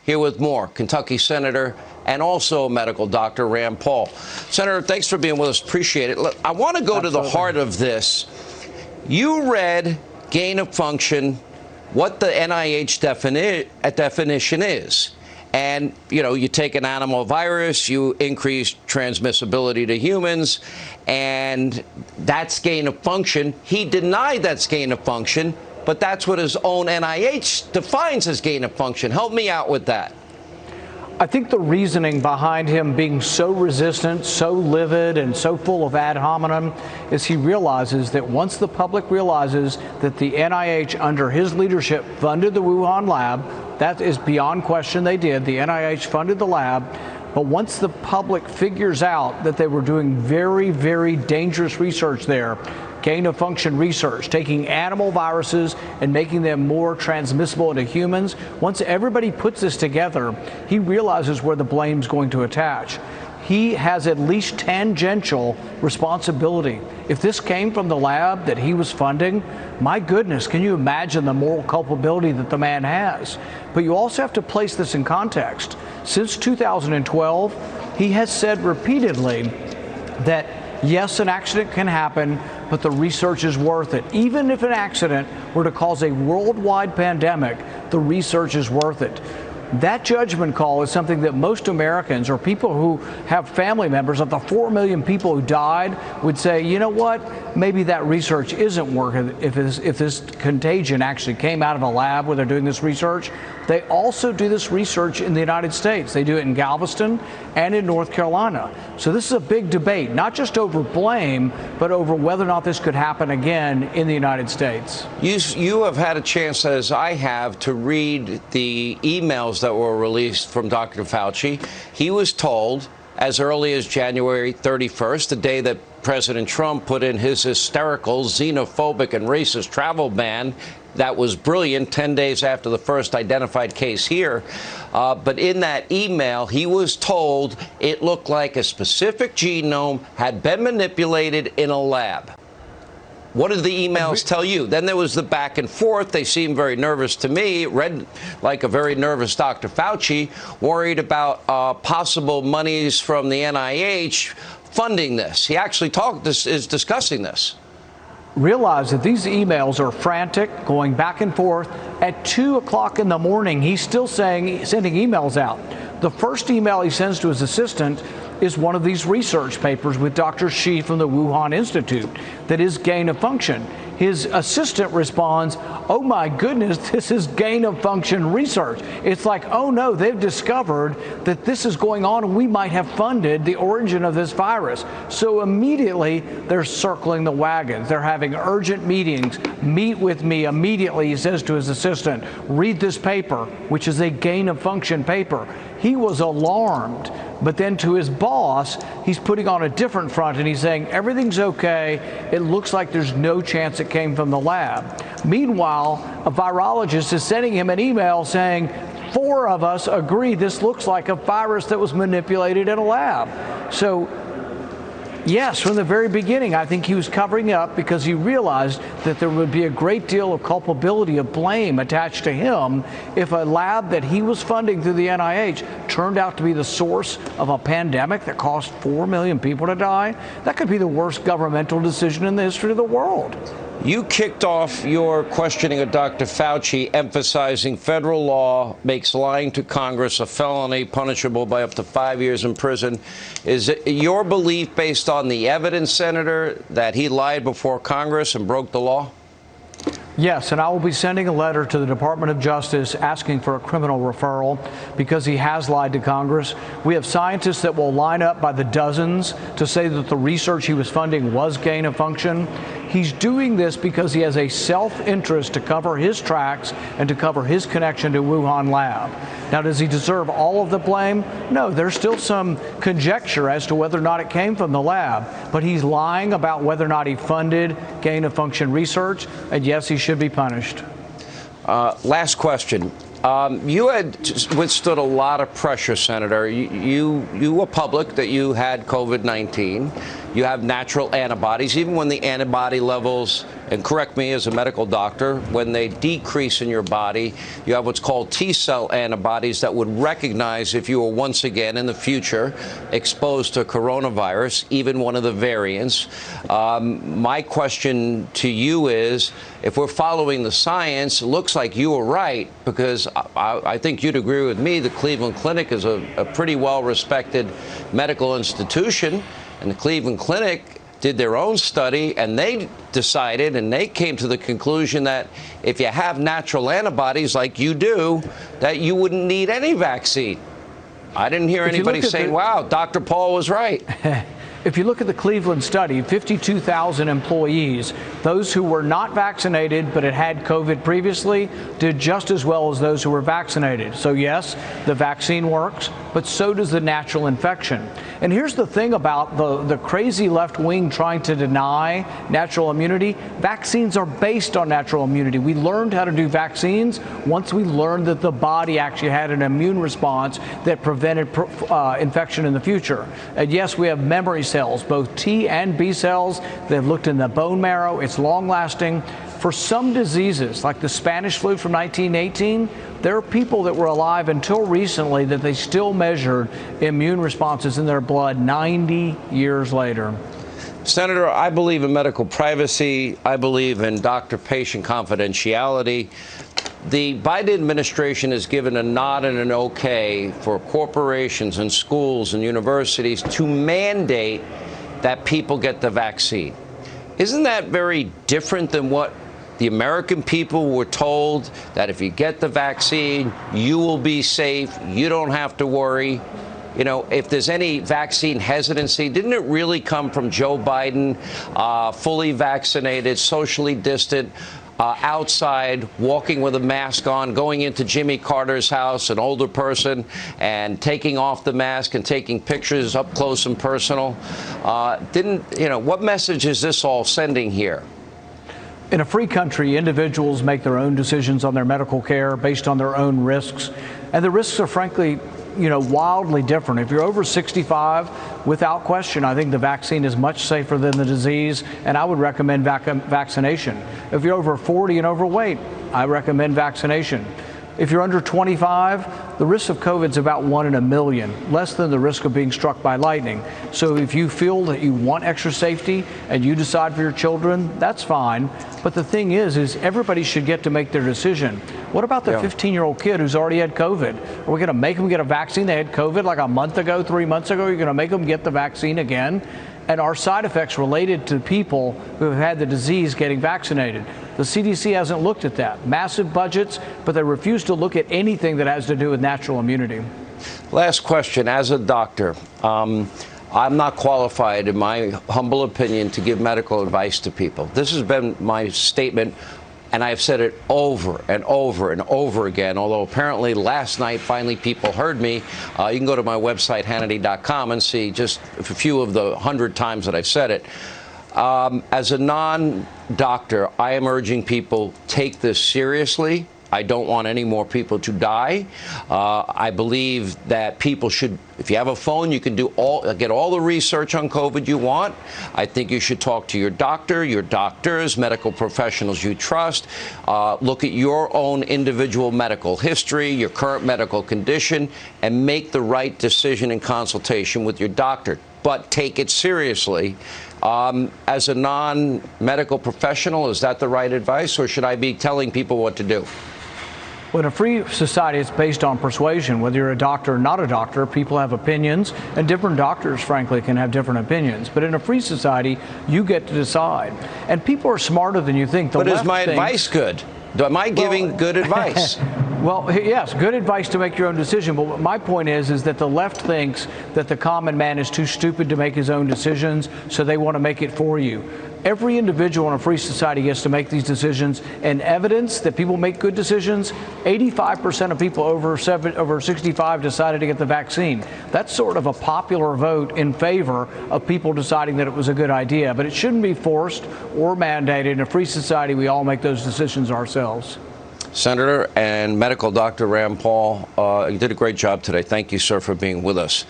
Here with more, Kentucky Senator and also a medical doctor, Rand Paul. Senator, thanks for being with us. Appreciate it. Look, I want to go to the heart of this. You read gain of function, what the NIH definition is. And, you know, you take an animal virus, you increase transmissibility to humans, and that's gain of function. He denied that's gain of function, but that's what his own NIH defines as gain of function. Help me out with that. I think the reasoning behind him being so resistant, so livid, and so full of ad hominem is he realizes that once the public realizes that the NIH under his leadership funded the Wuhan lab, that is beyond question they did. The NIH funded the lab. But once the public figures out that they were doing very, very dangerous research there, gain of function research, taking animal viruses and making them more transmissible into humans, once everybody puts this together, he realizes where the blame's going to attach. He has at least tangential responsibility. If this came from the lab that he was funding, my goodness, can you imagine the moral culpability that the man has? But you also have to place this in context. Since 2012, he has said repeatedly that, yes, an accident can happen, but the research is worth it. Even if an accident were to cause a worldwide pandemic, the research is worth it. That judgment call is something that most Americans or people who have family members of the 4 million people who died would say, you know what, maybe that research isn't working if this contagion actually came out of a lab where they're doing this research. They also do this research in the United States. They do it in Galveston and in North Carolina. So this is a big debate, not just over blame, but over whether or not this could happen again in the United States. You have had a chance, as I have, to read the emails that were released from Dr. Fauci. He was told as early as January 31st, the day that President Trump put in his hysterical, xenophobic and racist travel ban. That was brilliant, 10 days after the first identified case here. But in that email, he was told it looked like a specific genome had been manipulated in a lab. What did the emails tell you? Then there was the back and forth. They seemed very nervous to me. It read like a very nervous Dr. Fauci, worried about possible monies from the NIH funding this. He actually is discussing this. Realize that these emails are frantic, going back and forth. At 2 o'clock in the morning, he's still sending emails out. The first email he sends to his assistant is one of these research papers with Dr. Shi from the Wuhan Institute that is gain of function. His assistant responds, oh my goodness, this is gain of function research. It's like, oh no, they've discovered that this is going on and we might have funded the origin of this virus. So immediately they're circling the wagons. They're having urgent meetings. Meet with me immediately, he says to his assistant. Read this paper, which is a gain of function paper. He was alarmed. But then to his boss, he's putting on a different front and he's saying everything's okay. It looks like there's no chance it came from the lab. Meanwhile, a virologist is sending him an email saying 4 of us agree this looks like a virus that was manipulated in a lab. So yes, from the very beginning, I think he was covering up because he realized that there would be a great deal of culpability, of blame attached to him if a lab that he was funding through the NIH turned out to be the source of a pandemic that caused 4 million people to die. That could be the worst governmental decision in the history of the world. You kicked off your questioning of Dr. Fauci, emphasizing federal law makes lying to Congress a felony punishable by up to 5 years in prison. Is it your belief, based on the evidence, Senator, that he lied before Congress and broke the law? Yes, and I will be sending a letter to the Department of Justice asking for a criminal referral because he has lied to Congress. We have scientists that will line up by the dozens to say that the research he was funding was gain of function. He's doing this because he has a self-interest to cover his tracks and to cover his connection to Wuhan lab. Now, does he deserve all of the blame? No, there's still some conjecture as to whether or not it came from the lab, but he's lying about whether or not he funded gain of function research, and yes, he should be punished. Last question. You had withstood a lot of pressure, Senator. You were public that you had COVID-19. you have natural antibodies, even when the antibody levels, and correct me as a medical doctor, when they decrease in your body, you have what's called T-cell antibodies that would recognize if you were once again in the future exposed to coronavirus, even one of the variants. My question to you is, if we're following the science, it looks like you were right, because I think you'd agree with me, the Cleveland Clinic is a pretty well-respected medical institution, and the Cleveland Clinic did their own study, and they decided, and they came to the conclusion that if you have natural antibodies like you do, that you wouldn't need any vaccine. I didn't hear anybody saying, wow, Dr. Paul was right. If you look at the Cleveland study, 52,000 employees, those who were not vaccinated but had COVID previously, did just as well as those who were vaccinated. So yes, the vaccine works, but so does the natural infection. And here's the thing about the crazy left wing trying to deny natural immunity. Vaccines are based on natural immunity. We learned how to do vaccines once we learned that the body actually had an immune response that prevented infection in the future. And yes, we have memory cells, both T and B cells. They've looked in the bone marrow. It's long lasting. For some diseases, like the Spanish flu from 1918, there are people that were alive until recently that they still measured immune responses in their blood 90 years later. Senator, I believe in medical privacy. I believe in doctor-patient confidentiality. The Biden administration has given a nod and an okay for corporations and schools and universities to mandate that people get the vaccine. Isn't that very different than what the American people were told, that if you get the vaccine, you will be safe, you don't have to worry? You know, if there's any vaccine hesitancy, didn't it really come from Joe Biden, fully vaccinated, socially distant, outside, walking with a mask on, going into Jimmy Carter's house, an older person, and taking off the mask and taking pictures up close and personal? What message is this all sending here? In a free country, individuals make their own decisions on their medical care based on their own risks. And the risks are, frankly, wildly different. If you're over 65, without question, I think the vaccine is much safer than the disease, and I would recommend vaccination. If you're over 40 and overweight, I recommend vaccination. If you're under 25, the risk of COVID is about 1 in a million, less than the risk of being struck by lightning. So if you feel that you want extra safety and you decide for your children, that's fine. But the thing is everybody should get to make their decision. What about the 15-year-old kid who's already had COVID? Are we going to make them get a vaccine? They had COVID like a month ago, 3 months ago. You're going to make them get the vaccine again? And are side effects related to people who have had the disease getting vaccinated? The CDC hasn't looked at that. Massive budgets, but they refuse to look at anything that has to do with natural immunity. Last question. As a doctor, I'm not qualified, in my humble opinion, to give medical advice to people. This has been my statement, and I've said it over and over and over again, although apparently last night finally people heard me. You can go to my website, Hannity.com, and see just a few of the 100 times that I've said it. As a non-doctor, I am urging people, take this seriously. I don't want any more people to die. I believe that people should, if you have a phone, you can get all the research on COVID you want. I think you should talk to your doctor, your doctors, medical professionals you trust. Look at your own individual medical history, your current medical condition, and make the right decision in consultation with your doctor. But take it seriously. As a non-medical professional, is that the right advice, or should I be telling people what to do? Well, in a free society, it's based on persuasion. Whether you're a doctor or not a doctor, people have opinions, and different doctors, frankly, can have different opinions. But in a free society, you get to decide. And people are smarter than you think. But is my advice good? Am I giving good advice? Well, yes, good advice to make your own decision. But my point is that the left thinks that the common man is too stupid to make his own decisions, so they want to make it for you. Every individual in a free society gets to make these decisions, and evidence that people make good decisions, 85% of people over 65 decided to get the vaccine. That's sort of a popular vote in favor of people deciding that it was a good idea, but it shouldn't be forced or mandated. In a free society, we all make those decisions ourselves. Senator and medical doctor Rand Paul, you did a great job today. Thank you, sir, for being with us.